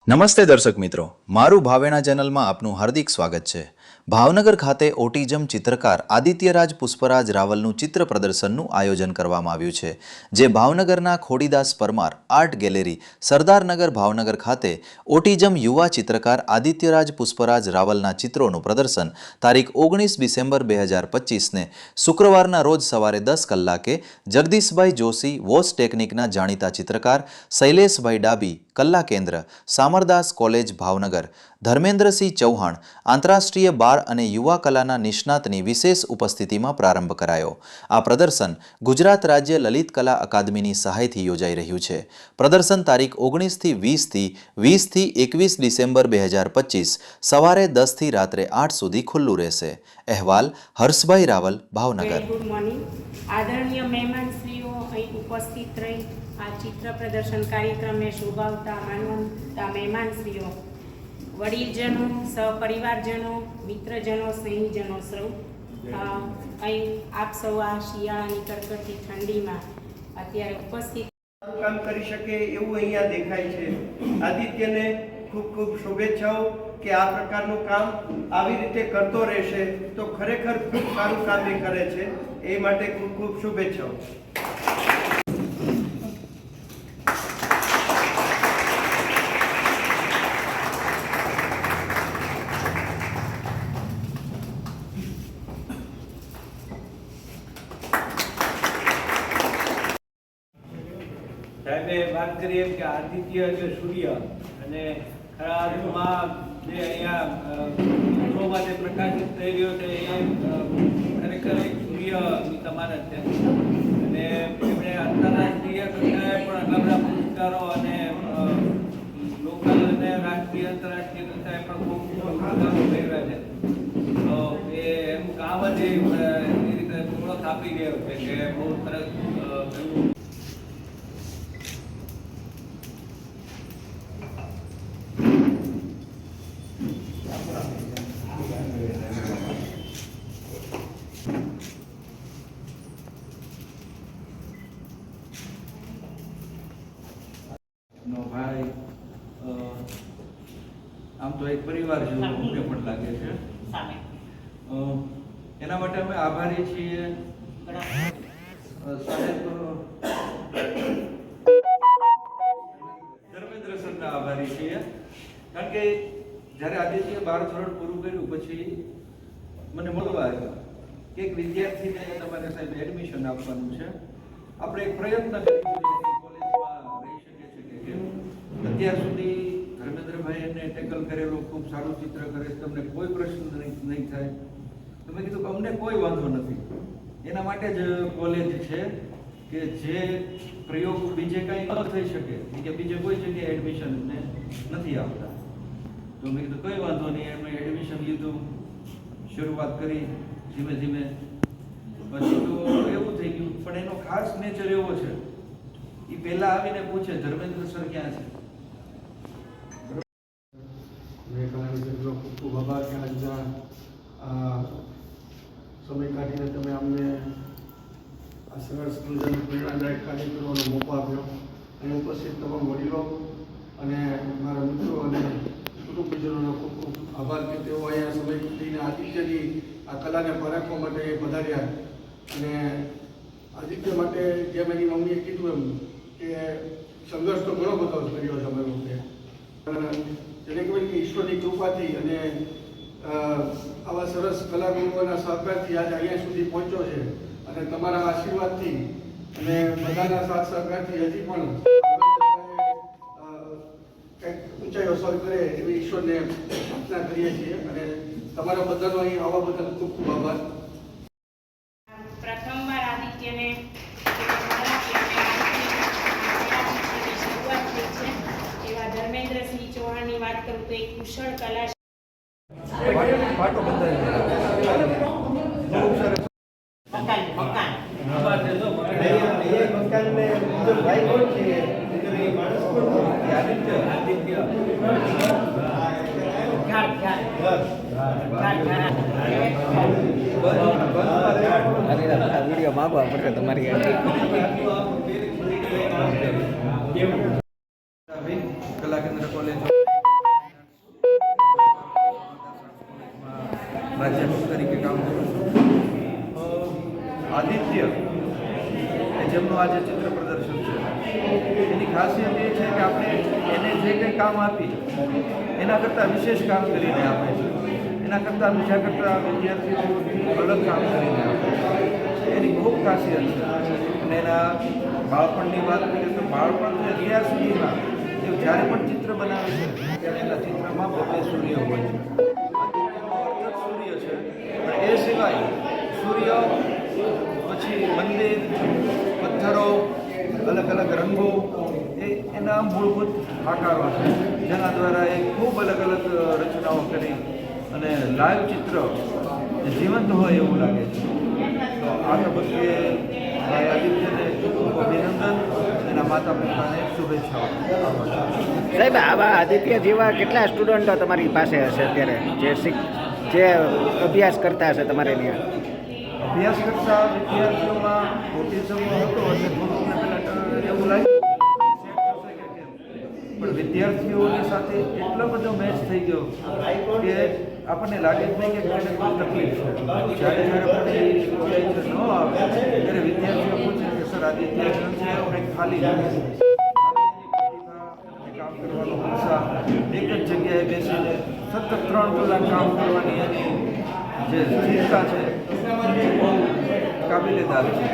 નમસ્તે દર્શક મિત્રો, મારું ભાવેણા ચેનલમાં આપનું હાર્દિક સ્વાગત છે। ભાવનગર ખાતે ઓટિઝમ ચિત્રકાર આદિત્યરાજ પુષ્પરાજ રાવલનું ચિત્ર પ્રદર્શનનું આયોજન કરવામાં આવ્યું છે, જે ભાવનગરના ખોડીદાસ પરમાર આર્ટ ગેલેરી સરદારનગર ભાવનગર ખાતે ઓટિઝમ યુવા ચિત્રકાર આદિત્યરાજ પુષ્પરાજ રાવલના ચિત્રોનું પ્રદર્શન તારીખ 19 ડિસેમ્બર 2025ને શુક્રવારના રોજ સવારે 10 કલાકે જગદીશભાઈ જોશી વોશ ટેકનિકના જાણીતા ચિત્રકાર શૈલેષભાઈ ડાબી કલા કેન્દ્ર સામરદાસ કોલેજ ભાવનગર ધર્મેન્દ્રસિંહ ચૌહાણ આંતરરાષ્ટ્રીય બાળ અને યુવા કલાના નિષ્ણાતની વિશેષ ઉપસ્થિતિમાં પ્રારંભ કરાયો। આ પ્રદર્શન ગુજરાત રાજ્ય લલિત કલા અકાદમીની સહાયથી યોજાઈ રહ્યું છે। પ્રદર્શન તારીખ 19 થી 20 થી 21 ડિસેમ્બર 2025 સવારે 10 થી રાત્રે 8 સુધી ખુલ્લું રહેશે। અહેવાલ હર્ષભાઈ રાવલ, ભાવનગર। Good morning. આદરણીય મહેમાનશ્રીઓ અહીં ઉપસ્થિત રહી આ ચિત્ર પ્રદર્શન કાર્યક્રમને શોભાવતા માનવતા મહેમાનશ્રીઓ, વડીલજનો, સહપરિવારજનો, મિત્રજનો, સ્નેહીજનો સૌ અહીં આપ સૌ આ શિયાળાની કડકડતી ઠંડીમાં અત્યારે ઉપસ્થિત કામ કરી શકે એવું અહીંયા દેખાય છે। આદિત્યને ખૂબ ખૂબ શુભેચ્છાઓ કે આ પ્રકારનું કામ આવી રીતે કરતો રહેશે તો ખરેખર ખૂબ સારું કામ એ કરે છે, એ માટે ખૂબ ખૂબ શુભેચ્છાઓ। સાહેબે વાત કરી એમ કે આદિત્ય એટલે સૂર્ય અને ખરા અર્થમાં જે અહીંયા વિશ્વમાં જે પ્રકાશિત થઈ રહ્યો છે એ ખરેખર એક સૂર્યની સમાન જ છે અને એમણે આંતરરાષ્ટ્રીય કક્ષાએ પણ ઘણા બધા પુરસ્કારો અને લોકલ અને રાષ્ટ્રીય આંતરરાષ્ટ્રીય કક્ષાએ પણ ખૂબ પુરસ્કારો મેળવ્યા છે। તો એ એનું કામ જ એ રીતે ઓળખ આપી રહ્યો છે કે બહુ સરસ એવું નો ભાઈ આમ તો એક પરિવાર જેવું અમને પણ લાગે છે। એના માટે અમે આભારી છીએ સાહેબ ધર્મેન્દ્ર સરના આભારી છીએ, કારણ કે જ્યારે આદિત્ય 12 ધોરણ પૂરું કર્યું પછી મને મળવા આવ્યા કે એક વિદ્યાર્થીને તમારે સાહેબ એડમિશન આપવાનું છે, આપણે એક પ્રયત્ન કરીશું અત્યાર સુધી ધર્મેન્દ્રભાઈ એમને ટેકલ કરેલો ખૂબ સારું ચિત્ર કરે, તમને કોઈ પ્રશ્ન નહીં થાય। તો મેં કીધું કે અમને કોઈ વાંધો નથી, એના માટે જ કોલેજ છે કે જે પ્રયોગ બીજે કાંઈ ન થઈ શકે કે બીજે કોઈ જગ્યાએ એડમિશન નથી આપતા। તો મેં કીધું કંઈ વાંધો નહીં, એમણે એડમિશન લીધું, શરૂઆત કરી ધીમે ધીમે, પછી તો એવું થઈ ગયું। પણ એનો ખાસ નેચર એવો છે, એ પહેલા આવીને પૂછે ધર્મેન્દ્ર સર ક્યાં છે। ખૂબ ખૂબ આભાર કે આજના સમય કાઢીને તમે અમને આ સરસ મજાનો પ્રેરણાદાયક કાર્ય કરવાનો મોકો આપ્યો। અહીં ઉપસ્થિત તમામ વડીલો અને મારા મિત્રો અને કુટુંબીજનોનો ખૂબ ખૂબ આભાર કે તેઓ અહીંયા સમય કાઢીને આદિત્યની આ કલાને પારખવા માટે પધાર્યા। અને આદિત્ય માટે જેમ એની મમ્મીએ કીધું એમ કે સંઘર્ષ તો ઘણો બધો કર્યો છે અમે લોકોએ, જેને કહેવાય કે ઈશ્વરની કૃપાથી અને આવા સરસ કલાગુરુઓના સહકારથી આજે અહીંયા સુધી પહોંચ્યો છે અને તમારા આશીર્વાદથી અને બધાના સાથ સહકારથી હજી પણ કંઈક ઊંચાઈઓ સર કરે એવી ઈશ્વરને પ્રાર્થના કરીએ છીએ અને તમારા બધાનો અહીં આવવા બદલ ખૂબ ખૂબ આભાર। પ્રથમવાર આદિત્યને શરૂઆત થઈ છે એવા ધર્મેન્દ્રસિંહ ચૌહાણની વાત કરું તો એક કુશળ કલા वीडियो मांगवा पड़े तुम्हारी કલા કેન્દ્ર કોલેજ આ જે ચિત્ર પ્રદર્શન છે એની ખાસિયત એ છે કે આપણે એને જે કંઈ કામ આપી એના કરતાં વિશેષ કામ કરીને આપે છે, એના કરતાં બીજા કરતાં વિદ્યાર્થીઓ અલગ કામ કરીને આપે છે. એની ખૂબ ખાસિયત છે. અને એના બાળપણની વાત કરીએ તો બાળપણથી અત્યાર સુધીમાં એ જ્યારે પણ ચિત્ર બનાવે છે ત્યારે એના ચિત્રમાં ભવ્ય સૂર્ય હોય છે. સૂર્ય છે પણ એ સિવાય સૂર્ય પછી મંદિર, પથ્થરો, અલગ અલગ રંગો એ એના મૂળભૂત આકારો છે જેના દ્વારા એ ખૂબ અલગ અલગ રચનાઓ કરી અને લાઈવ ચિત્ર જે જીવંત હોય એવું લાગે છે. તો આ તબક્કે ભાઈ આદિત્યને ખૂબ અભિનંદન, એના માતા પિતાને શુભેચ્છાઓ. સાહેબ, આવા આદિત્ય જેવા કેટલા સ્ટુડન્ટો તમારી પાસે હશે અત્યારે જે અભ્યાસ કરતા હશે તમારે ત્યાં? અભ્યાસ કરતા વિદ્યાર્થીઓમાં ઓટિઝમ હતો એટલે થોડુંક પહેલાં એવું લાગ્યું પણ વિદ્યાર્થીઓની સાથે એટલો બધો મેચ થઈ ગયો કે આપણને લાગે જ નહીં કે કોઈને કોઈ તકલીફ છે. જ્યારે પણ એ કોલેજ ન આવે ત્યારે વિદ્યાર્થીઓ પૂછે કે સર આદિત્ય છે કંઈક ખાલી નથી. કામ કરવાનો ઉત્સાહ, એક જ જગ્યાએ બેસીને સતત 3 કલાક કામ કરવાની એની જે સ્થિરતા છે એ બહુ કાબિલેદાર છે.